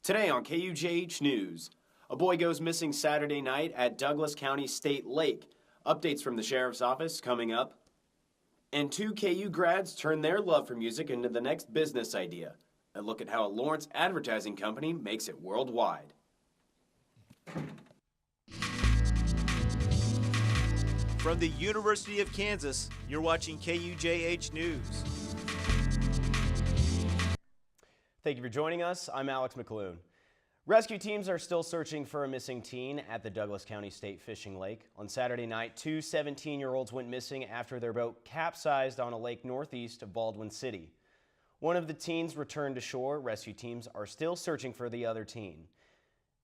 Today on KUJH News, a boy goes missing Saturday night at Douglas County State Lake. Updates from the Sheriff's Office coming up. And 2 KU grads turn their love for music into the next business idea. A look at how a Lawrence advertising company makes it worldwide. From the University of Kansas, you're watching KUJH News. Thank you for joining us. I'm Alex McClune. Rescue teams are still searching for a missing teen at the Douglas County State Fishing Lake. On Saturday night, 2 17-year-olds went missing after their boat capsized on a lake northeast of Baldwin City. One of the teens returned to shore. Rescue teams are still searching for the other teen.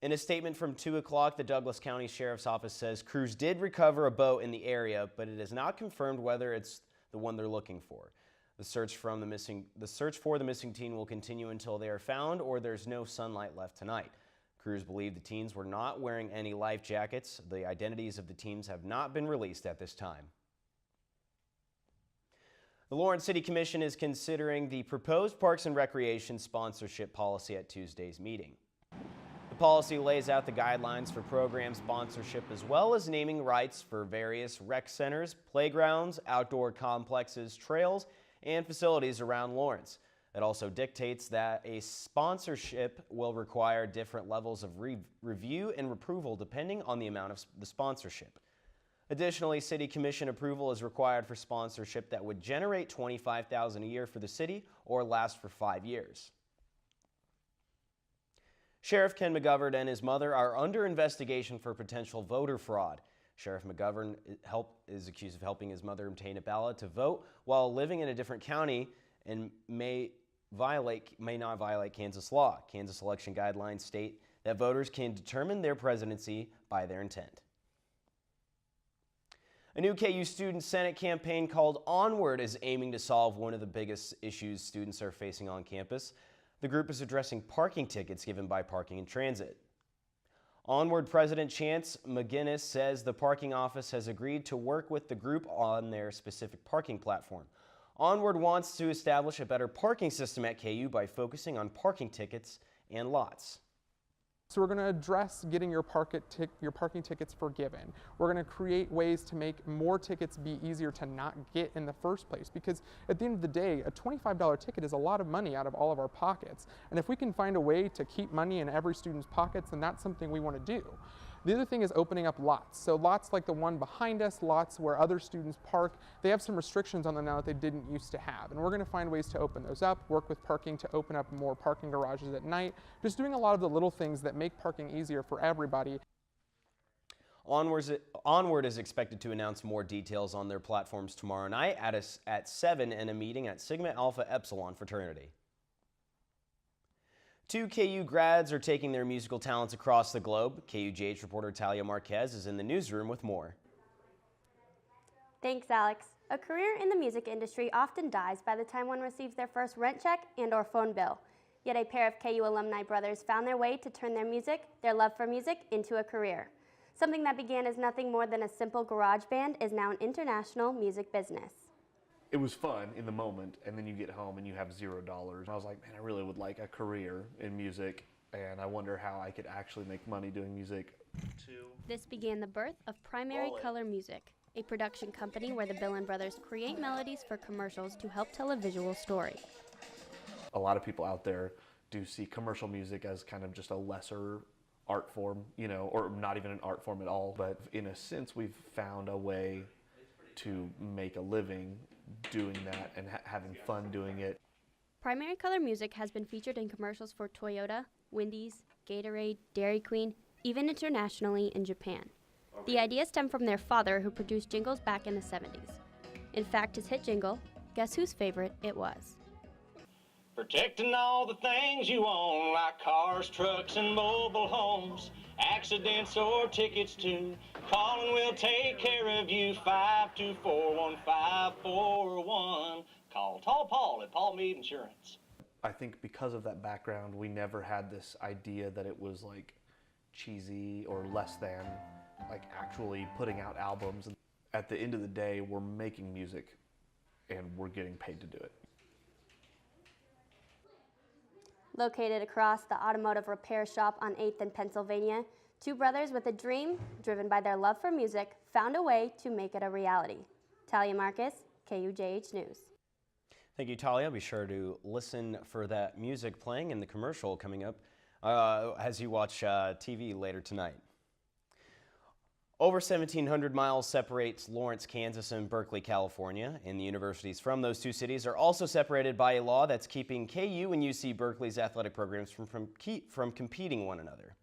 In a statement from 2 o'clock, the Douglas County Sheriff's Office says crews did recover a boat in the area, but it is not confirmed whether it's the one they're looking for. The search for the missing teen will continue until they are found or there's no sunlight left tonight. Crews believe the teens were not wearing any life jackets. The identities of the teens have not been released at this time. The Lawrence City Commission is considering the proposed Parks and Recreation sponsorship policy at Tuesday's meeting. The policy lays out the guidelines for program sponsorship as well as naming rights for various rec centers, playgrounds, outdoor complexes, trails, and facilities around Lawrence. It also dictates that a sponsorship will require different levels of review and approval depending on the amount of the sponsorship. Additionally, City Commission approval is required for sponsorship that would generate $25,000 a year for the city or last for 5 years. Sheriff Ken McGovern and his mother are under investigation for potential voter fraud. Sheriff McGovern is accused of helping his mother obtain a ballot to vote while living in a different county and may not violate Kansas law. Kansas election guidelines state that voters can determine their presidency by their intent. A new KU Student Senate campaign called Onward is aiming to solve one of the biggest issues students are facing on campus. The group is addressing parking tickets given by Parking and Transit. Onward President Chance McGinnis says the parking office has agreed to work with the group on their specific parking platform. Onward wants to establish a better parking system at KU by focusing on parking tickets and lots. So we're going to address getting your parking tickets forgiven. We're going to create ways to make more tickets be easier to not get in the first place, because at the end of the day, a $25 ticket is a lot of money out of all of our pockets. And if we can find a way to keep money in every student's pockets, then that's something we want to do. The other thing is opening up lots. So lots like the one behind us, lots where other students park, they have some restrictions on them now that they didn't used to have. And we're going to find ways to open those up, work with parking to open up more parking garages at night, just doing a lot of the little things that make parking easier for everybody. Onward is expected to announce more details on their platforms tomorrow night at 7 in a meeting at Sigma Alpha Epsilon fraternity. 2 KU grads are taking their musical talents across the globe. KUJH reporter Talia Marquez is in the newsroom with more. Thanks, Alex. A career in the music industry often dies by the time one receives their first rent check and/or phone bill. Yet a pair of KU alumni brothers found their way to turn their love for music, into a career. Something that began as nothing more than a simple garage band is now an international music business. It was fun in the moment, and then you get home and you have $0. I was like, man, I really would like a career in music, and I wonder how I could actually make money doing music too. This began the birth of Primary Color Music, a production company where the Billen brothers create melodies for commercials to help tell a visual story. A lot of people out there do see commercial music as kind of just a lesser art form, or not even an art form at all. But in a sense, we've found a way to make a living doing that and having fun doing it. Primary Color Music has been featured in commercials for Toyota, Wendy's, Gatorade, Dairy Queen, even internationally in Japan. The idea stemmed from their father, who produced jingles back in the 70s. In fact, his hit jingle, guess whose favorite it was? Protecting all the things you own, like cars, trucks, and mobile homes. Accidents or tickets too. Call and we'll take care of you. 524-1541. Call Tall Paul at Paul Mead Insurance. I think because of that background, we never had this idea that it was like cheesy or less than, like actually putting out albums. At the end of the day, we're making music and we're getting paid to do it. Located across the automotive repair shop on 8th and Pennsylvania, two brothers with a dream, driven by their love for music, found a way to make it a reality. Talia Marcus, KUJH News. Thank you, Talia. Be sure to listen for that music playing in the commercial coming up as you watch TV later tonight. Over 1,700 miles separates Lawrence, Kansas and Berkeley, California, and the universities from those two cities are also separated by a law that's keeping KU and UC Berkeley's athletic programs from competing one another.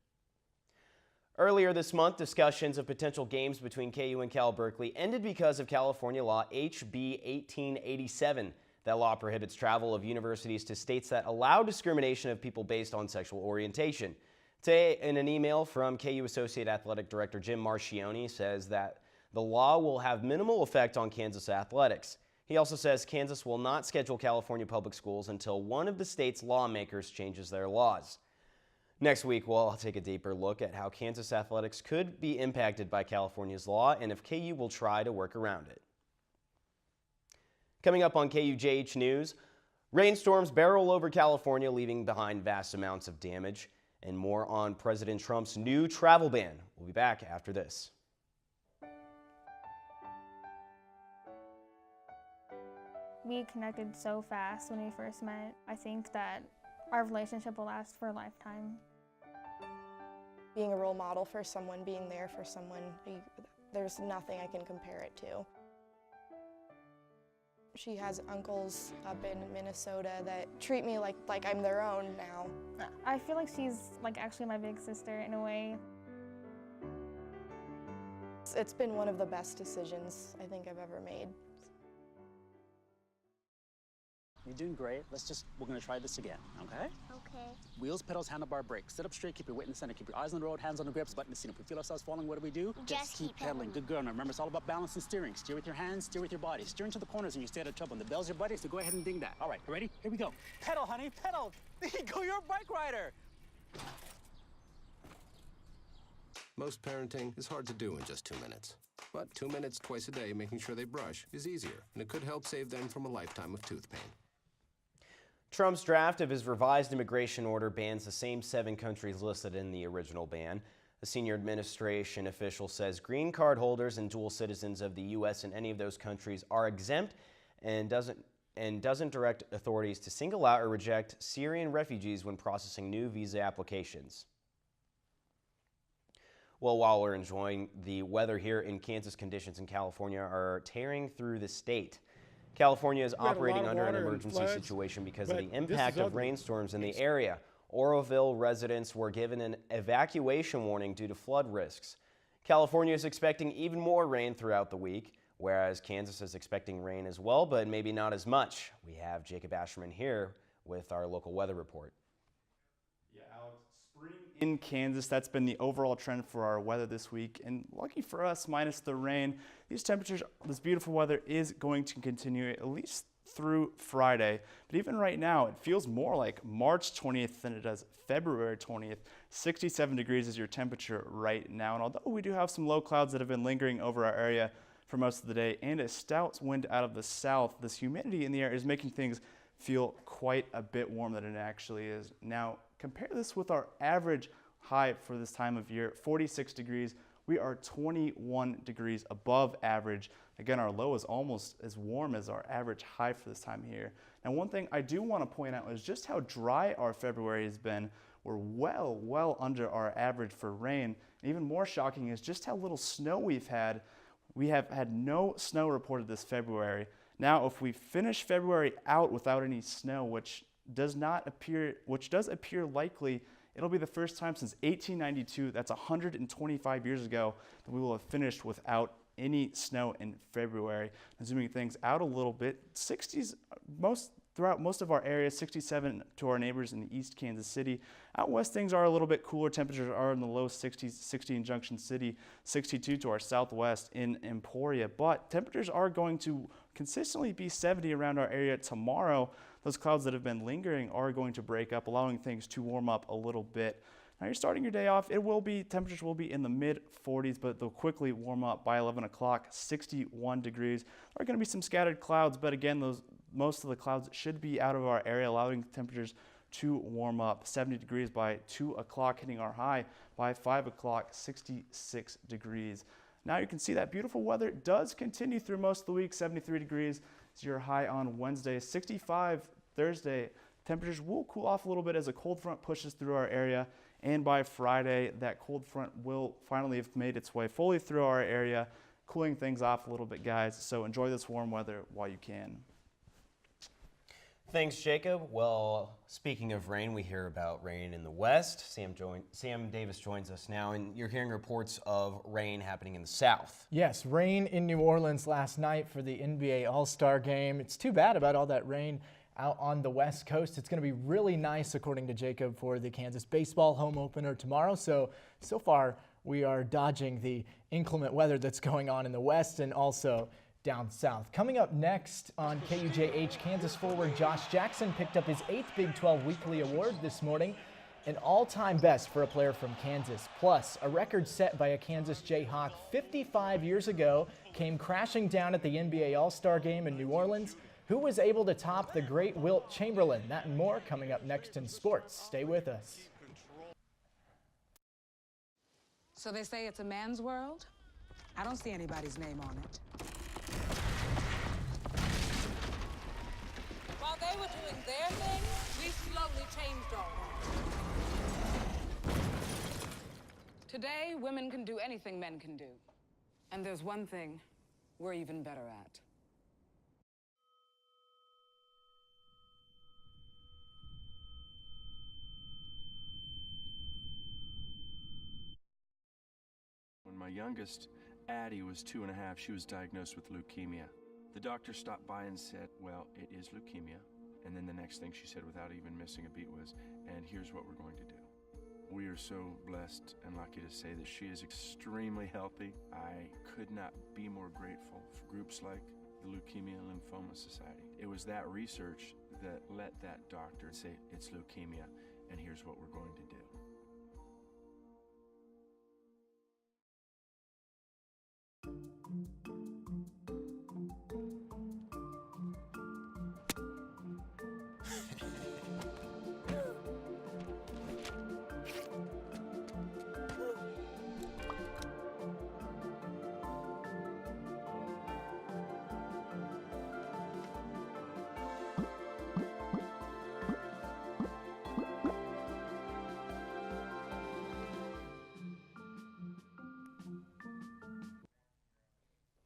Earlier this month, discussions of potential games between KU and Cal Berkeley ended because of California law HB 1887. That law prohibits travel of universities to states that allow discrimination of people based on sexual orientation. Today, in an email from KU Associate Athletic Director Jim Marchioni, says that the law will have minimal effect on Kansas athletics. He also says Kansas will not schedule California public schools until one of the state's lawmakers changes their laws. Next week, we'll take a deeper look at how Kansas athletics could be impacted by California's law and if KU will try to work around it. Coming up on KUJH News, rainstorms barrel over California, leaving behind vast amounts of damage, and more on President Trump's new travel ban. We'll be back after this. We connected so fast when we first met. I think that our relationship will last for a lifetime. Being a role model for someone, being there for someone, there's nothing I can compare it to. She has uncles up in Minnesota that treat me like I'm their own now. I feel like she's actually my big sister in a way. It's been one of the best decisions I think I've ever made. You're doing great. We're gonna try this again, okay? Okay. Wheels, pedals, handlebar, brakes. Sit up straight, keep your weight in the center, keep your eyes on the road, hands on the grips, butt in the seat. If we feel ourselves falling, what do? Just keep pedaling. Good girl. Now remember, it's all about balance and steering. Steer with your hands, steer with your body. Steer into the corners and you stay out of trouble. And the bell's your buddy, so go ahead and ding that. All right, ready? Here we go. Pedal, honey, pedal. There you go, you're a bike rider. Most parenting is hard to do in just 2 minutes. But 2 minutes twice a day making sure they brush is easier, and it could help save them from a lifetime of tooth pain. Trump's draft of his revised immigration order bans the same 7 countries listed in the original ban. A senior administration official says green card holders and dual citizens of the U.S. and any of those countries are exempt and doesn't direct authorities to single out or reject Syrian refugees when processing new visa applications. Well, while we're enjoying the weather here in Kansas, conditions in California are tearing through the state. California is operating under an emergency situation because of the impact of rainstorms in the area. Oroville residents were given an evacuation warning due to flood risks. California is expecting even more rain throughout the week, whereas Kansas is expecting rain as well, but maybe not as much. We have Jacob Asherman here with our local weather report. Yeah, Alex, spring in Kansas, that's been the overall trend for our weather this week. And lucky for us, minus the rain, these temperatures, this beautiful weather is going to continue at least through Friday. But even right now, it feels more like March 20th than it does February 20th. 67 degrees is your temperature right now. And although we do have some low clouds that have been lingering over our area for most of the day and a stout wind out of the south, this humidity in the air is making things feel quite a bit warmer than it actually is. Now, compare this with our average high for this time of year, 46 degrees. We are 21 degrees above average. Again, our low is almost as warm as our average high for this time of year. Now, one thing I do want to point out is just how dry our February has been. We're well under our average for rain. And even more shocking is just how little snow we've had. We have had no snow reported this February. Now, if we finish February out without any snow, which does appear likely, it'll be the first time since 1892, that's 125 years ago, that we will have finished without any snow in February. And zooming things out a little bit, 60s throughout most of our area, 67 to our neighbors in East Kansas City. Out west, things are a little bit cooler. Temperatures are in the low 60s, 60 in Junction City, 62 to our southwest in Emporia. But temperatures are going to consistently be 70 around our area tomorrow. Those clouds that have been lingering are going to break up, allowing things to warm up a little bit. Now you're starting your day off, temperatures will be in the mid 40s, but they'll quickly warm up by 11 o'clock, 61 degrees. There are going to be some scattered clouds, but again, most of the clouds should be out of our area, allowing temperatures to warm up. 70 degrees by 2 o'clock, hitting our high by 5 o'clock, 66 degrees. Now you can see that beautiful weather does continue through most of the week. 73 degrees is your high on Wednesday, 65 Thursday. Temperatures will cool off a little bit as a cold front pushes through our area, and by Friday, that cold front will finally have made its way fully through our area, cooling things off a little bit, guys. So enjoy this warm weather while you can. Thanks, Jacob. Well, speaking of rain, we hear about rain in the west. Sam Davis joins us now, and you're hearing reports of rain happening in the south. Yes, rain in New Orleans last night for the NBA All-Star game. It's too bad about all that rain out on the West Coast. It's going to be really nice, according to Jacob, for the Kansas baseball home opener tomorrow. So far, we are dodging the inclement weather that's going on in the West and also down south. Coming up next on KUJH, Kansas forward Josh Jackson picked up his 8th Big 12 Weekly Award this morning, an all-time best for a player from Kansas. Plus, a record set by a Kansas Jayhawk 55 years ago came crashing down at the NBA All-Star Game in New Orleans. Who was able to top the great Wilt Chamberlain? That and more coming up next in sports. Stay with us. So they say it's a man's world? I don't see anybody's name on it. While they were doing their thing, we slowly changed ours. Today, women can do anything men can do. And there's one thing we're even better at. When my youngest, Addie, was 2.5, she was diagnosed with leukemia. The doctor stopped by and said, well, it is leukemia. And then the next thing she said without even missing a beat was, and here's what we're going to do. We are so blessed and lucky to say that she is extremely healthy. I could not be more grateful for groups like the Leukemia and Lymphoma Society. It was that research that let that doctor say, it's leukemia, and here's what we're going to do.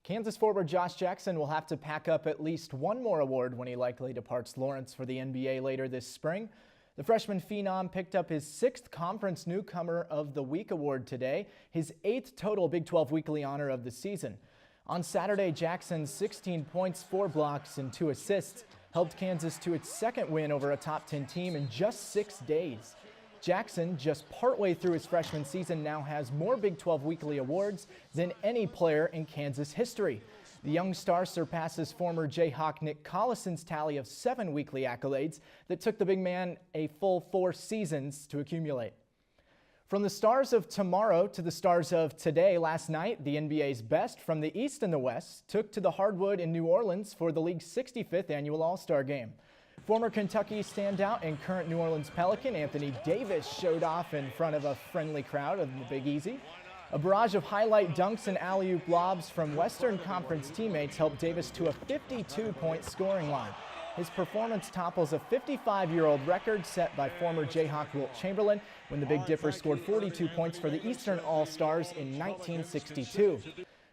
Kansas forward Josh Jackson will have to pack up at least one more award when he likely departs Lawrence for the NBA later this spring. The freshman phenom picked up his 6th Conference Newcomer of the Week award today, his 8th total Big 12 Weekly honor of the season. On Saturday, Jackson's 16 points, 4 blocks, and 2 assists helped Kansas to its 2nd win over a top 10 team in just 6 days. Jackson, just partway through his freshman season, now has more Big 12 Weekly awards than any player in Kansas history. The young star surpasses former Jayhawk Nick Collison's tally of 7 weekly accolades that took the big man a full 4 seasons to accumulate. From the stars of tomorrow to the stars of today, last night, the NBA's best from the East and the West took to the hardwood in New Orleans for the league's 65th annual All-Star Game. Former Kentucky standout and current New Orleans Pelican Anthony Davis showed off in front of a friendly crowd of the Big Easy. A barrage of highlight dunks and alley-oop lobs from Western Conference teammates helped Davis to a 52-point scoring line. His performance topples a 55-year-old record set by former Jayhawk Wilt Chamberlain when the Big Dipper scored 42 points for the Eastern All-Stars in 1962.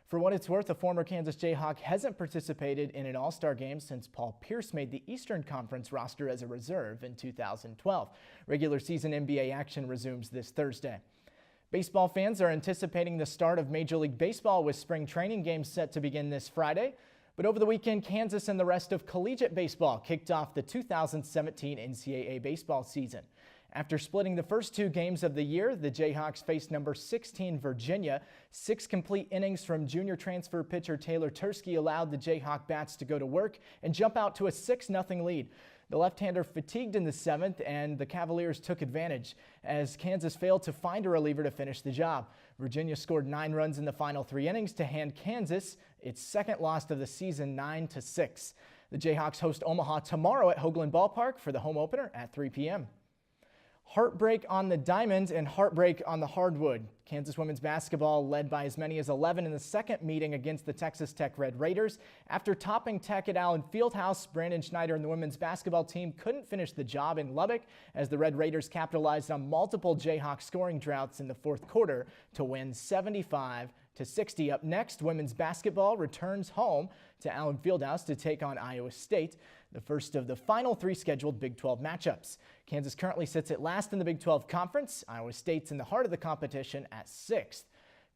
For what it's worth, a former Kansas Jayhawk hasn't participated in an All-Star game since Paul Pierce made the Eastern Conference roster as a reserve in 2012. Regular season NBA action resumes this Thursday. Baseball fans are anticipating the start of Major League Baseball with spring training games set to begin this Friday. But over the weekend, Kansas and the rest of collegiate baseball kicked off the 2017 NCAA baseball season. After splitting the first 2 games of the year, the Jayhawks faced number 16 Virginia. 6 complete innings from junior transfer pitcher Taylor Tursky allowed the Jayhawk bats to go to work and jump out to a 6-0 lead. The left-hander fatigued in the 7th, and the Cavaliers took advantage as Kansas failed to find a reliever to finish the job. Virginia scored 9 runs in the final 3 innings to hand Kansas its 2nd loss of the season, 9-6. The Jayhawks host Omaha tomorrow at Hoagland Ballpark for the home opener at 3 p.m. Heartbreak on the diamond and heartbreak on the hardwood. Kansas women's basketball led by as many as 11 in the second meeting against the Texas Tech Red Raiders. After topping Tech at Allen Fieldhouse, Brandon Schneider and the women's basketball team couldn't finish the job in Lubbock as the Red Raiders capitalized on multiple Jayhawk scoring droughts in the fourth quarter to win 75-60. Up next, women's basketball returns home to Allen Fieldhouse to take on Iowa State, the first of the final 3 scheduled Big 12 matchups. Kansas currently sits at last in the Big 12 Conference. Iowa State's in the heart of the competition at 6th.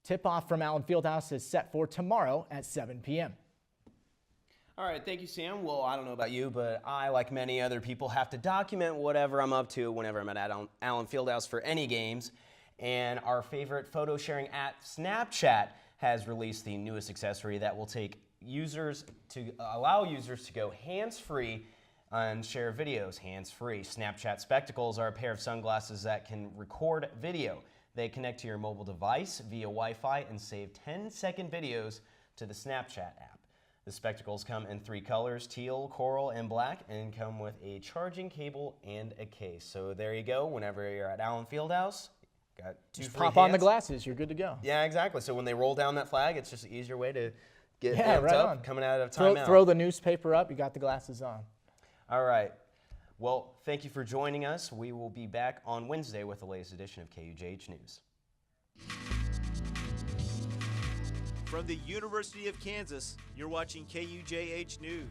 Tip-off from Allen Fieldhouse is set for tomorrow at 7 p.m. All right, thank you, Sam. Well, I don't know about you, but I, like many other people, have to document whatever I'm up to whenever I'm at Allen Fieldhouse for any games. And our favorite photo sharing app, Snapchat, has released the newest accessory that will allow users to go hands-free and share videos hands-free. Snapchat Spectacles are a pair of sunglasses that can record video. They connect to your mobile device via Wi-Fi and save 10-second videos to the Snapchat app. The spectacles come in 3 colors, teal, coral, and black, and come with a charging cable and a case. So there you go. Whenever you're at Allen Fieldhouse, got 2 Just free pop hands. on the glasses, you're good to go. Yeah, exactly. So when they roll down that flag, it's just an easier way to get Yeah, amped right up on. coming out of timeout. Throw the newspaper up, you got the glasses on. All right. Well, thank you for joining us. We will be back on Wednesday with the latest edition of KUJH News. From the University of Kansas, you're watching KUJH News.